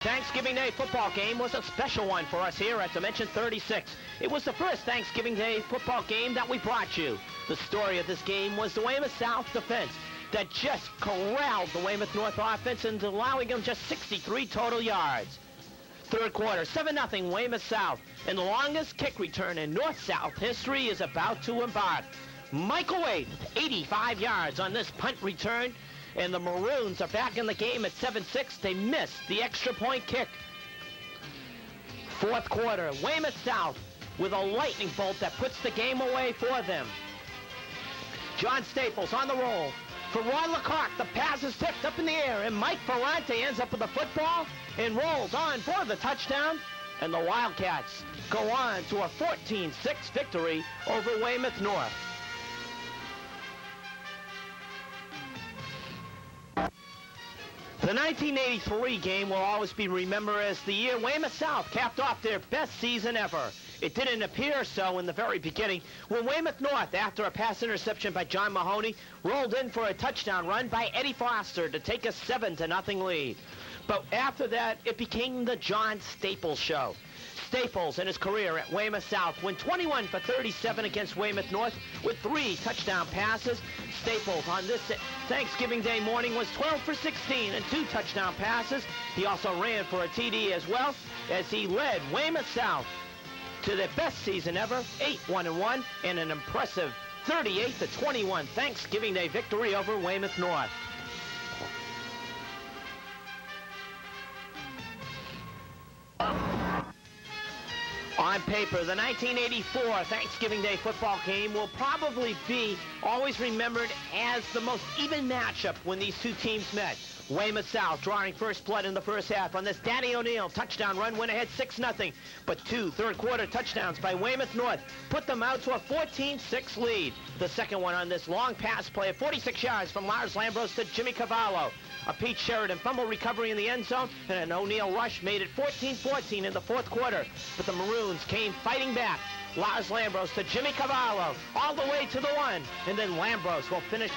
Thanksgiving Day football game was a special one for us here at Dimension 36. It was the first Thanksgiving Day football game that we brought you. The story of this game was the Weymouth South defense that just corralled the Weymouth North offense and allowing them just 63 total yards. Third quarter, 7-0 Weymouth South, and the longest kick return in North-South history is about to embark. Michael Wade, 85 yards on this punt return, and the Maroons are back in the game at 7-6. They missed the extra point kick. Fourth quarter, Weymouth South with a lightning bolt that puts the game away for them. John Staples on the roll. For Ron Lecoq, the pass is tipped up in the air, and Mike Ferrante ends up with the football and rolls on for the touchdown. And the Wildcats go on to a 14-6 victory over Weymouth North. The 1983 game will always be remembered as the year Weymouth South capped off their best season ever. It didn't appear so in the very beginning when Weymouth North, after a pass interception by John Mahoney, rolled in for a touchdown run by Eddie Foster to take a 7-0 lead. But after that, it became the John Staples show. Staples in his career at Weymouth South went 21 for 37 against Weymouth North with 3 touchdown passes. Staples on this Thanksgiving Day morning was 12 for 16 and 2 touchdown passes. He also ran for a TD as well as he led Weymouth South to their best season ever, 8-1-1, and an impressive 38-21 Thanksgiving Day victory over Weymouth North. On paper, the 1984 Thanksgiving Day football game will probably be always remembered as the most even matchup when these two teams met. Weymouth South drawing first blood in the first half on this Danny O'Neill touchdown run, went ahead 6-0. But 2 third-quarter touchdowns by Weymouth North put them out to a 14-6 lead. The second one on this long pass play of 46 yards from Lars Lambros to Jimmy Cavallo. A Pete Sheridan fumble recovery in the end zone, and an O'Neill rush made it 14-14 in the fourth quarter. But the Maroons came fighting back. Lars Lambros to Jimmy Cavallo, all the way to the 1, and then Lambros will finish.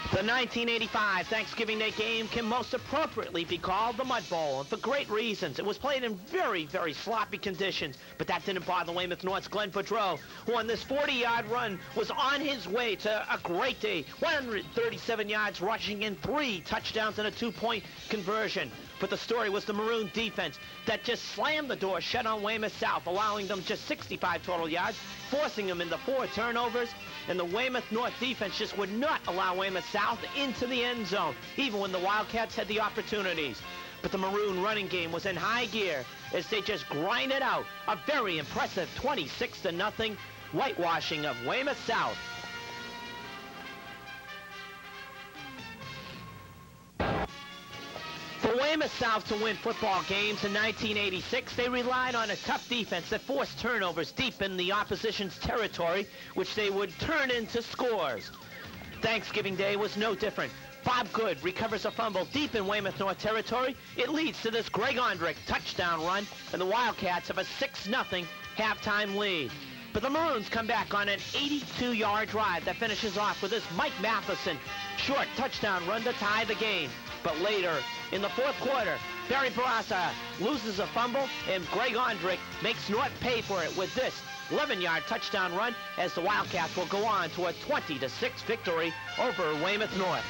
The 1985 Thanksgiving Day game can most appropriately be called the Mud Bowl, and for great reasons. It was played in very, very sloppy conditions, but that didn't bother Weymouth North's Glenn Boudreau, who on this 40-yard run was on his way to a great day. 137 yards rushing in, 3 touchdowns and a 2-point conversion. But the story was the Maroon defense that just slammed the door shut on Weymouth South, allowing them just 65 total yards, forcing them into 4 turnovers. And the Weymouth North defense just would not allow Weymouth South into the end zone, even when the Wildcats had the opportunities. But the Maroon running game was in high gear as they just grinded out a very impressive 26-0 whitewashing of Weymouth South. For Weymouth South to win football games in 1986, they relied on a tough defense that forced turnovers deep in the opposition's territory, which they would turn into scores. Thanksgiving Day was no different. Bob Good recovers a fumble deep in Weymouth North territory. It leads to this Greg Ondrick touchdown run, and the Wildcats have a 6-0 halftime lead. But the Maroons come back on an 82-yard drive that finishes off with this Mike Matheson short touchdown run to tie the game. But later, in the fourth quarter, Barry Barassa loses a fumble, and Greg Ondrick makes North pay for it with this 11-yard touchdown run as the Wildcats will go on to a 20-6 victory over Weymouth North.